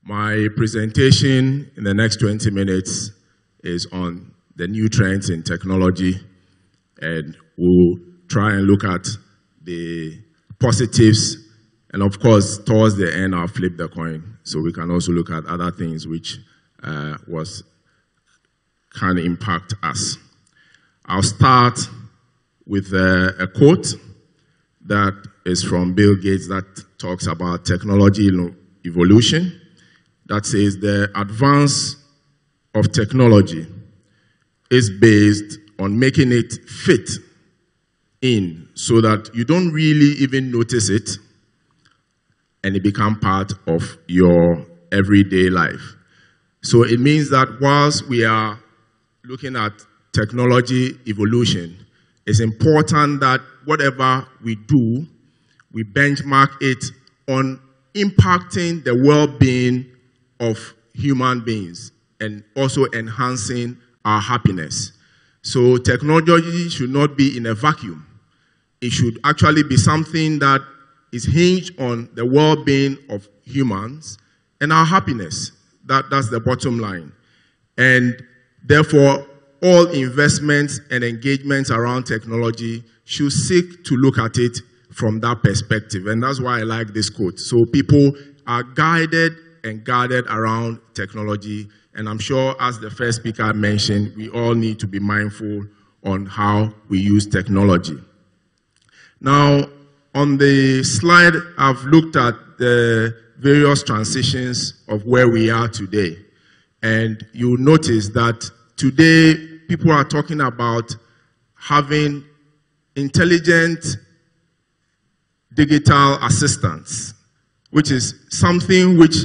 My presentation in the next 20 minutes is on the new trends in technology, and we'll try and look at the positives, and of course, towards the end, I'll flip the coin, so we can also look at other things which can impact us. I'll start with a quote that is from Bill Gates that talks about technology evolution. That says the advance of technology is based on making it fit in so that you don't really even notice it and it becomes part of your everyday life. So it means that whilst we are looking at technology evolution, it's important that whatever we do, we benchmark it on impacting the well-being of human beings and also enhancing our happiness. So technology should not be in a vacuum. It should actually be something that is hinged on the well-being of humans and our happiness. That's the bottom line. And therefore, all investments and engagements around technology should seek to look at it from that perspective. And that's why I like this quote. So people are guided and guarded around technology. And I'm sure, as the first speaker mentioned, we all need to be mindful on how we use technology. Now, on the slide, I've looked at the various transitions of where we are today. And you'll notice that today, people are talking about having intelligent digital assistants, which is something which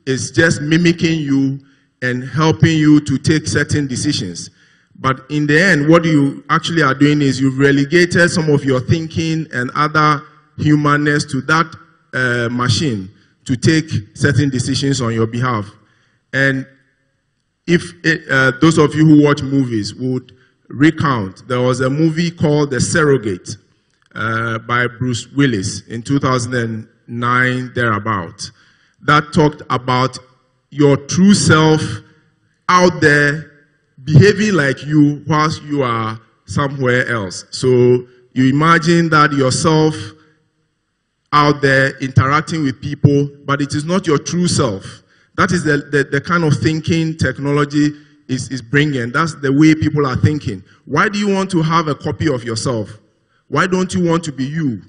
is just mimicking you and helping you to take certain decisions. But in the end, what you actually are doing is you've relegated some of your thinking and other humanness to that machine to take certain decisions on your behalf. And if those of you who watch movies would recount, there was a movie called The Surrogate by Bruce Willis in 2009, thereabout, that talked about your true self out there behaving like you whilst you are somewhere else. So you imagine that yourself out there interacting with people, but it is not your true self. That is the kind of thinking technology is bringing. That's the way people are thinking. Why do you want to have a copy of yourself? Why don't you want to be you?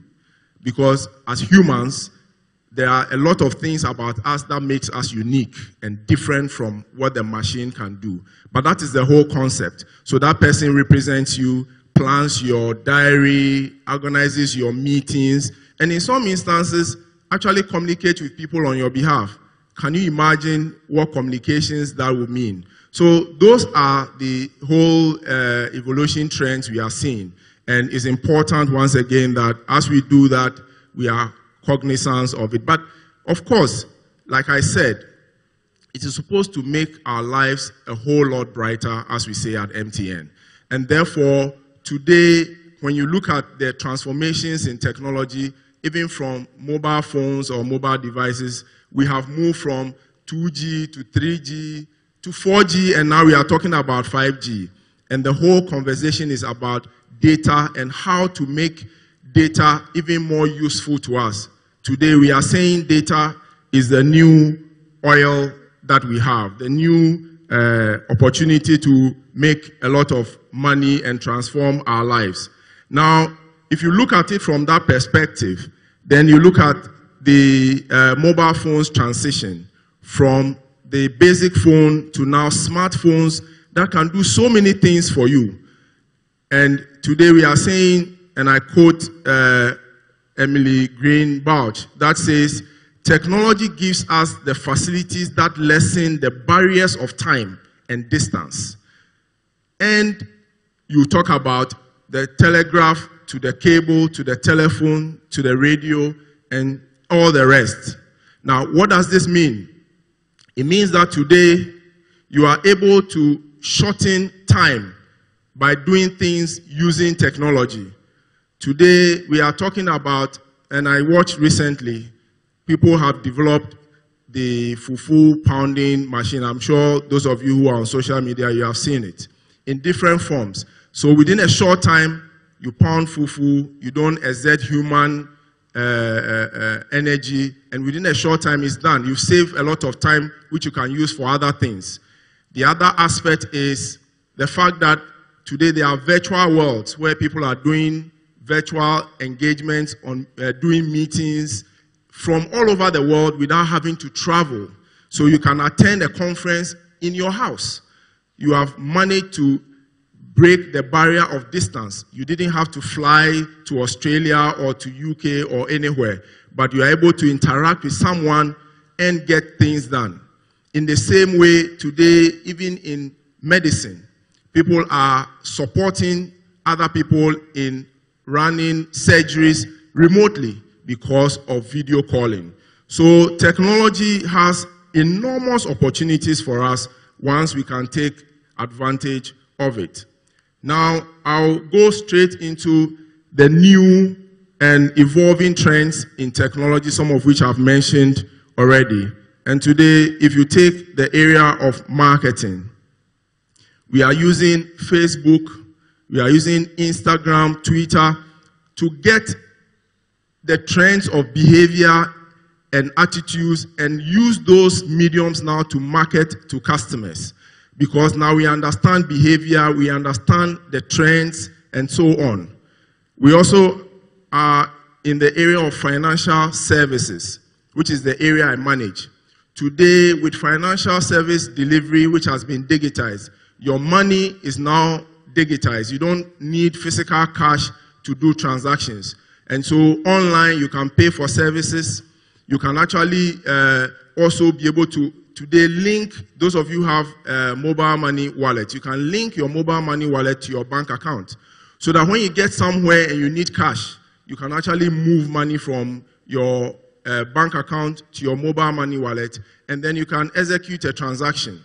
Because as humans, there are a lot of things about us that makes us unique and different from what the machine can do. But that is the whole concept. So that person represents you, plans your diary, organizes your meetings, and in some instances, actually communicates with people on your behalf. Can you imagine what communications that would mean? So those are the whole evolution trends we are seeing. And it's important, once again, that as we do that, we are cognizant of it. But of course, like I said, it is supposed to make our lives a whole lot brighter, as we say at MTN. And therefore, today, when you look at the transformations in technology, even from mobile phones or mobile devices, we have moved from 2G to 3G to 4G, and now we are talking about 5G. And the whole conversation is about data and how to make data even more useful to us. Today we are saying data is the new oil that we have, the new opportunity to make a lot of money and transform our lives. Now, if you look at it from that perspective, then you look at the mobile phones transition from the basic phone to now smartphones that can do so many things for you. And today we are saying, and I quote Emily Green-Bouch, that says, technology gives us the facilities that lessen the barriers of time and distance. And you talk about the telegraph to the cable, to the telephone, to the radio, and all the rest. Now, what does this mean? It means that today you are able to shorten time by doing things using technology. Today we are talking about, and I watched recently, people have developed the fufu pounding machine. I'm sure those of you who are on social media, you have seen it in different forms. So within a short time, you pound fufu, you don't exert human energy, and within a short time it's done. You save a lot of time which you can use for other things. The other aspect is the fact that today there are virtual worlds where people are doing virtual engagements, on doing meetings from all over the world without having to travel. So you can attend a conference in your house. You have managed to break the barrier of distance. You didn't have to fly to Australia or to UK or anywhere, but you are able to interact with someone and get things done. In the same way, today, even in medicine, people are supporting other people in running surgeries remotely because of video calling. So technology has enormous opportunities for us once we can take advantage of it. Now, I'll go straight into the new and evolving trends in technology, some of which I've mentioned already. And today, if you take the area of marketing, we are using Facebook, we are using Instagram, Twitter to get the trends of behavior and attitudes and use those mediums now to market to customers. Because now we understand behavior, we understand the trends, and so on. We also are in the area of financial services, which is the area I manage. Today, with financial service delivery, which has been digitized, your money is now digitized. You don't need physical cash to do transactions. And so online, you can pay for services. You can actually also be able to today link, those of you who have mobile money wallet, you can link your mobile money wallet to your bank account. So that when you get somewhere and you need cash, you can actually move money from your bank account to your mobile money wallet, and then you can execute a transaction.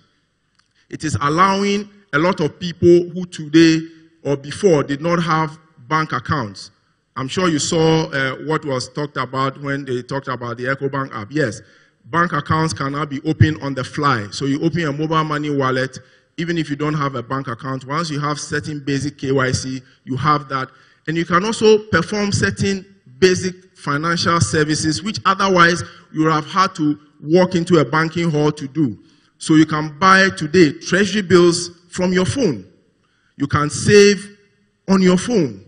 It is allowing a lot of people who today or before did not have bank accounts. I'm sure you saw what was talked about when they talked about the EcoBank app. Yes, bank accounts can now be opened on the fly. So you open a mobile money wallet, even if you don't have a bank account. Once you have certain basic KYC, you have that. And you can also perform certain basic financial services, which otherwise you would have had to walk into a banking hall to do. So you can buy today treasury bills from your phone. You can save on your phone.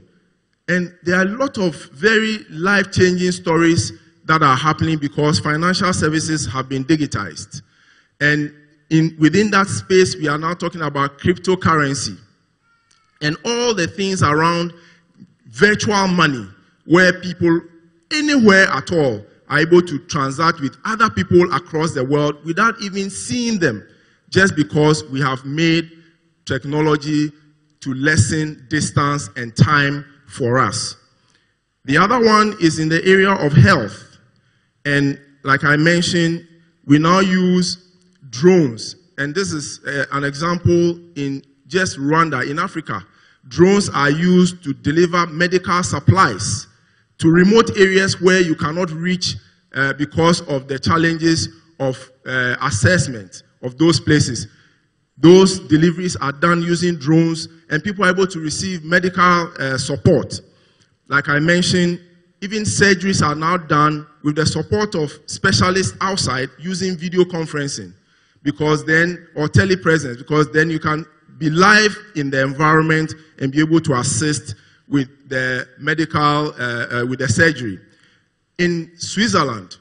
And there are a lot of very life-changing stories that are happening because financial services have been digitized. And within that space, we are now talking about cryptocurrency and all the things around virtual money, where people anywhere at all are able to transact with other people across the world without even seeing them, just because we have made technology to lessen distance and time for us. The other one is in the area of health. And like I mentioned, we now use drones. And this is an example in just Rwanda, in Africa. Drones are used to deliver medical supplies to remote areas where you cannot reach because of the challenges of assessment of those places. Those deliveries are done using drones, and people are able to receive medical support. Like I mentioned, even surgeries are now done with the support of specialists outside using video conferencing, because then, or telepresence, because then you can be live in the environment and be able to assist with the medical, with the surgery. In Switzerland,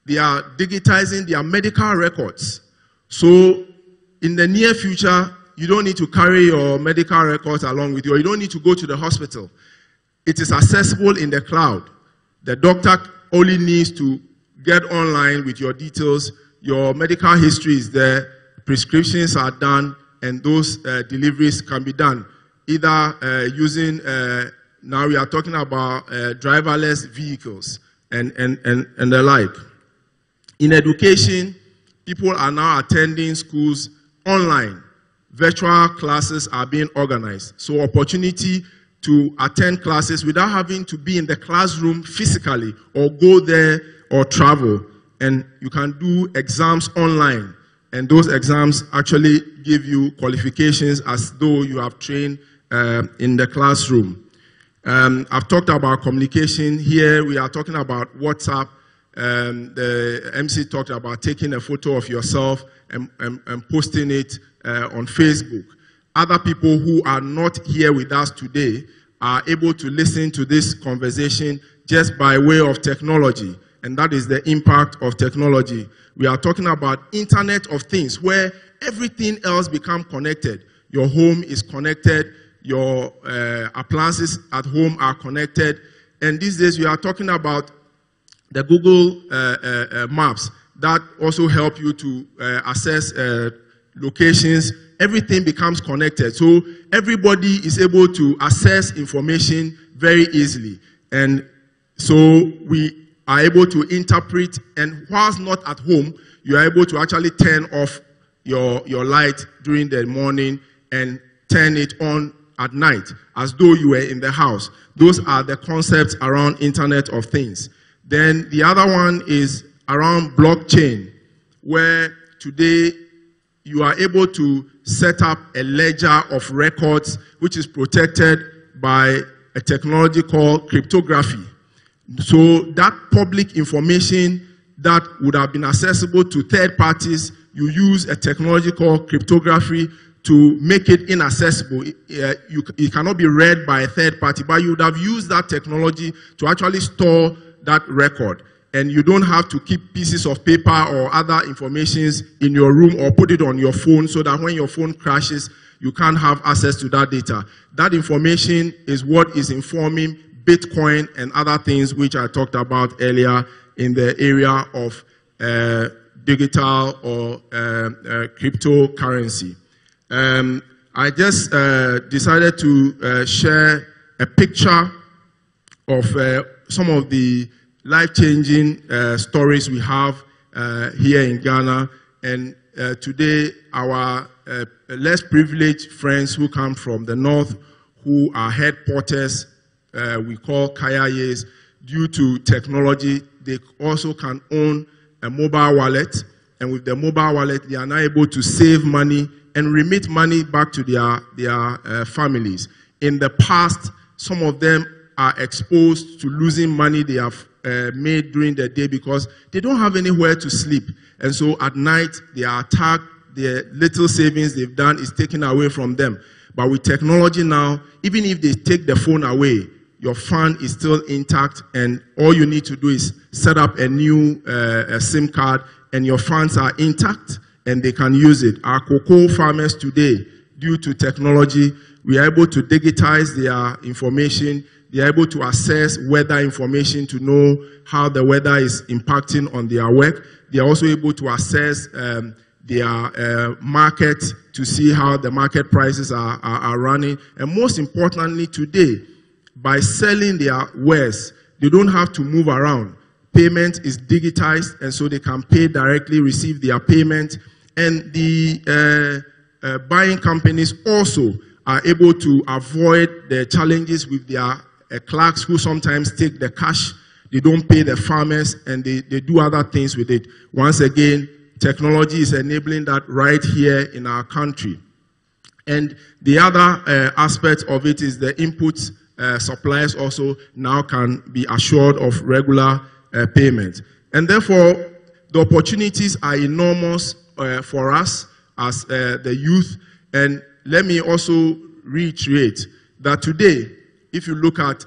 they are digitizing their medical records. So in the near future, you don't need to carry your medical records along with you, or you don't need to go to the hospital. It is accessible in the cloud. The doctor only needs to get online with your details. Your medical history is there, prescriptions are done, and those deliveries can be done either using, now we are talking about driverless vehicles and the like. In education, people are now attending schools online. Virtual classes are being organized. So opportunity to attend classes without having to be in the classroom physically or go there or travel and you can do exams online. And those exams actually give you qualifications as though you have trained in the classroom. I've talked about communication. Here we are talking about WhatsApp. The MC talked about taking a photo of yourself and posting it on Facebook. Other people who are not here with us today are able to listen to this conversation just by way of technology. And that is the impact of technology. We are talking about Internet of Things, where everything else becomes connected. Your home is connected. Your appliances at home are connected. And these days we are talking about the Google Maps that also help you to access locations. Everything becomes connected. So everybody is able to access information very easily. And so we are able to interpret, and whilst not at home, you are able to actually turn off your light during the morning and turn it on at night, as though you were in the house. Those are the concepts around Internet of Things. Then the other one is around blockchain, where today you are able to set up a ledger of records which is protected by a technology called cryptography. So that public information that would have been accessible to third parties, you use a technology called cryptography to make it inaccessible. It cannot be read by a third party, but you would have used that technology to actually store that record. And you don't have to keep pieces of paper or other informations in your room or put it on your phone so that when your phone crashes, you can't have access to that data. That information is what is informing Bitcoin and other things which I talked about earlier in the area of digital or cryptocurrency. I just decided to share a picture of some of the life-changing stories we have here in Ghana. And today, our less privileged friends who come from the north, who are head porters, we call kayayes, due to technology, they also can own a mobile wallet. And with the mobile wallet, they are now able to save money and remit money back to their families. In the past, some of them are exposed to losing money they have made during the day because they don't have anywhere to sleep. And so at night, they are attacked. The little savings they've done is taken away from them. But with technology now, even if they take the phone away, your fund is still intact, and all you need to do is set up a new SIM card, and your funds are intact, and they can use it. Our cocoa farmers today, due to technology, we are able to digitize their information. They are able to access weather information to know how the weather is impacting on their work. They are also able to access their market to see how the market prices are running. And most importantly today, by selling their wares, they don't have to move around. Payment is digitized, and so they can pay directly, receive their payment. And the buying companies also are able to avoid the challenges with their clerks who sometimes take the cash. They don't pay the farmers, and they do other things with it. Once again, technology is enabling that right here in our country. And the other aspect of it is the inputs. Suppliers also now can be assured of regular payment. And therefore, the opportunities are enormous for us as the youth. And let me also reiterate that today, if you look at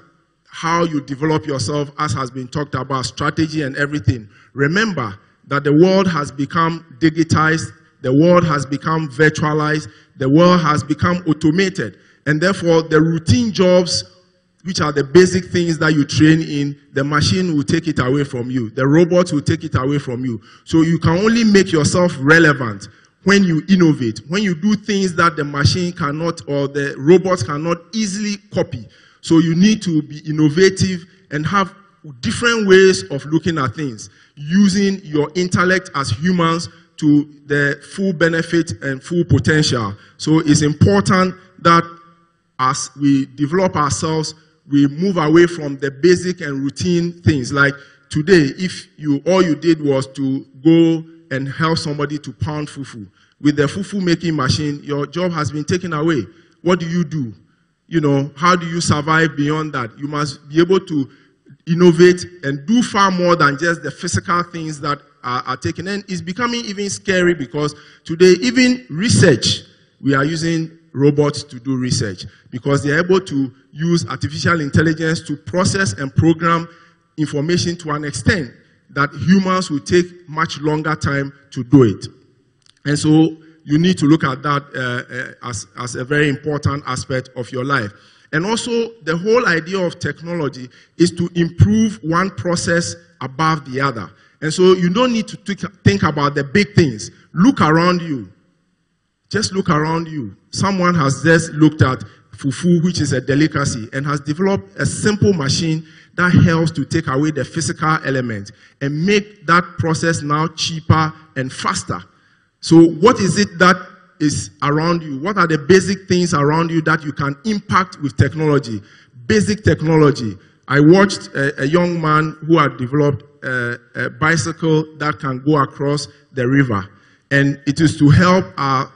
how you develop yourself, as has been talked about, strategy and everything, remember that the world has become digitized, the world has become virtualized, the world has become automated. And therefore, the routine jobs, which are the basic things that you train in, the machine will take it away from you. The robots will take it away from you. So you can only make yourself relevant when you innovate, when you do things that the machine cannot or the robots cannot easily copy. So you need to be innovative and have different ways of looking at things, using your intellect as humans to the full benefit and full potential. So it's important that as we develop ourselves, we move away from the basic and routine things. Like today, if all you did was to go and help somebody to pound fufu, with the fufu making machine, your job has been taken away. What do you do? You know, how do you survive beyond that? You must be able to innovate and do far more than just the physical things that are taken. And it's becoming even scary because today, even research, we are using robots to do research because they are able to use artificial intelligence to process and program information to an extent that humans will take much longer time to do it. And so you need to look at that as a very important aspect of your life. And also, the whole idea of technology is to improve one process above the other. And so you don't need to think about the big things. Look around you. Just look around you. Someone has just looked at fufu, which is a delicacy, and has developed a simple machine that helps to take away the physical element and make that process now cheaper and faster. So what is it that is around you? What are the basic things around you that you can impact with technology? Basic technology. I watched a young man who had developed a bicycle that can go across the river. And it is to help our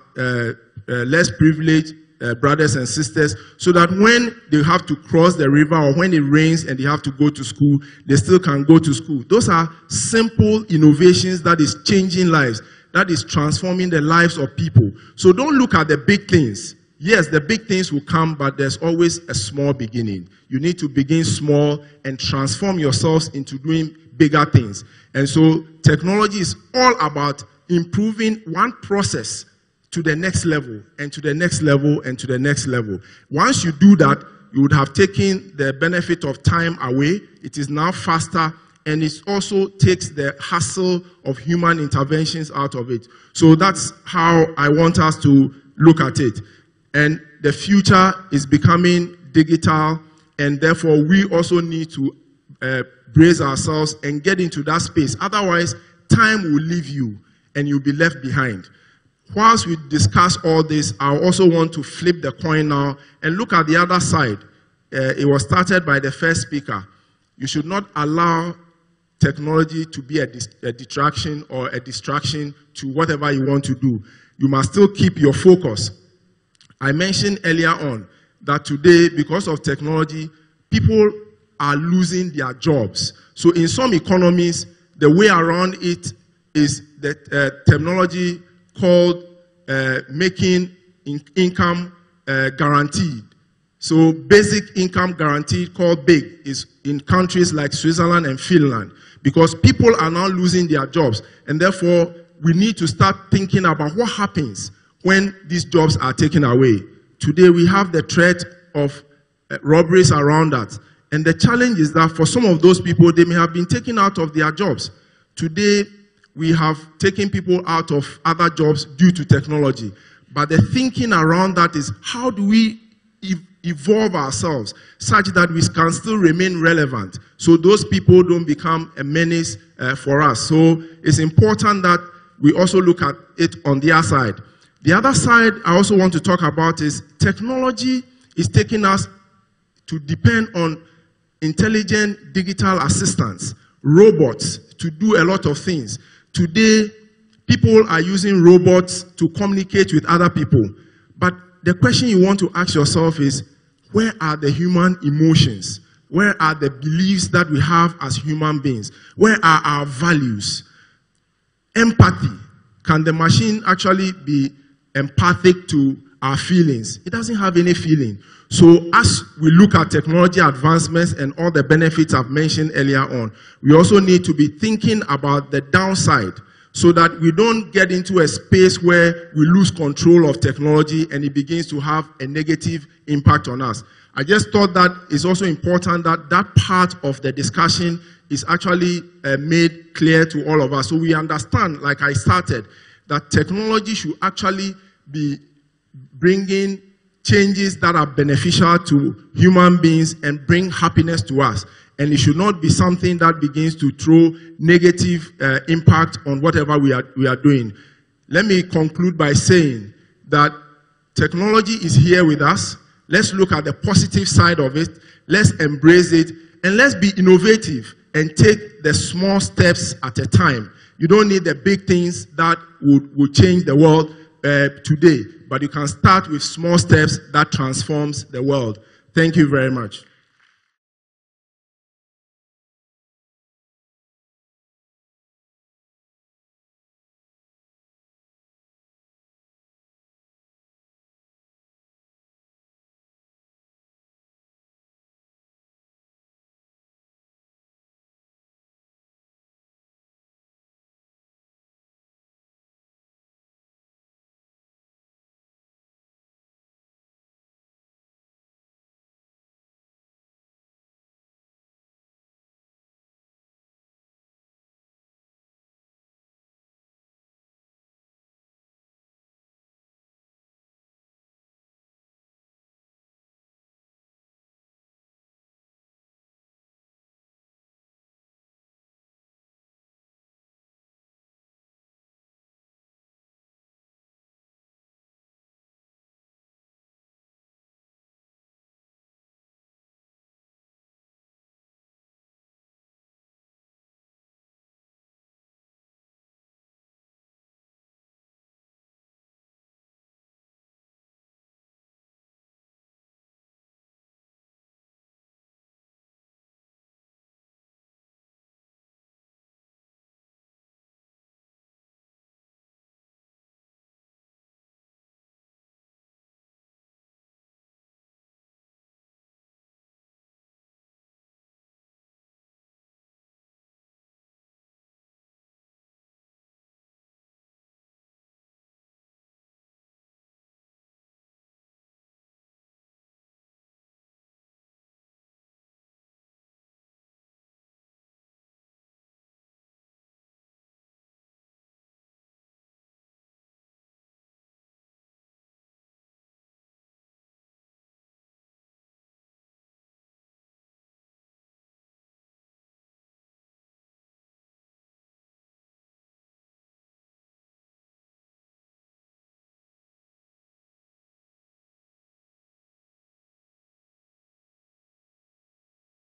less privileged brothers and sisters so that when they have to cross the river or when it rains and they have to go to school, they still can go to school. Those are simple innovations that is changing lives, that is transforming the lives of people. So don't look at the big things. Yes, the big things will come, but there's always a small beginning. You need to begin small and transform yourselves into doing bigger things. And so technology is all about improving one process to the next level, and to the next level, and to the next level. Once you do that, you would have taken the benefit of time away. It is now faster, and it also takes the hassle of human interventions out of it. So that's how I want us to look at it. And the future is becoming digital, and therefore we also need to brace ourselves and get into that space. Otherwise, time will leave you, and you'll be left behind. Whilst we discuss all this, I also want to flip the coin now and look at the other side. It was started by the first speaker. You should not allow technology to be a detraction or a distraction to whatever you want to do. You must still keep your focus. I mentioned earlier on that today, because of technology, people are losing their jobs. So in some economies, the way around it is that technology called making income guaranteed. So basic income guaranteed, called BIG, is in countries like Switzerland and Finland, because people are now losing their jobs. And therefore, we need to start thinking about what happens when these jobs are taken away. Today, we have the threat of robberies around us. And the challenge is that for some of those people, they may have been taken out of their jobs. Today, we have taken people out of other jobs due to technology. But the thinking around that is, how do we evolve ourselves such that we can still remain relevant so those people don't become a menace for us? So it's important that we also look at it on the other side. The other side I also want to talk about is technology is taking us to depend on intelligent digital assistants, robots, to do a lot of things. Today, people are using robots to communicate with other people. But the question you want to ask yourself is, where are the human emotions? Where are the beliefs that we have as human beings? Where are our values? Empathy. Can the machine actually be empathic to our feelings? It doesn't have any feeling. So as we look at technology advancements and all the benefits I've mentioned earlier on, we also need to be thinking about the downside so that we don't get into a space where we lose control of technology and it begins to have a negative impact on us. I just thought that it's also important that that part of the discussion is actually made clear to all of us. So we understand, like I started, that technology should actually be bringing changes that are beneficial to human beings and bring happiness to us. And it should not be something that begins to throw negative impact on whatever we are doing. Let me conclude by saying that technology is here with us. Let's look at the positive side of it. Let's embrace it. And let's be innovative and take the small steps at a time. You don't need the big things that would change the world today, but you can start with small steps that transforms the world. Thank you very much.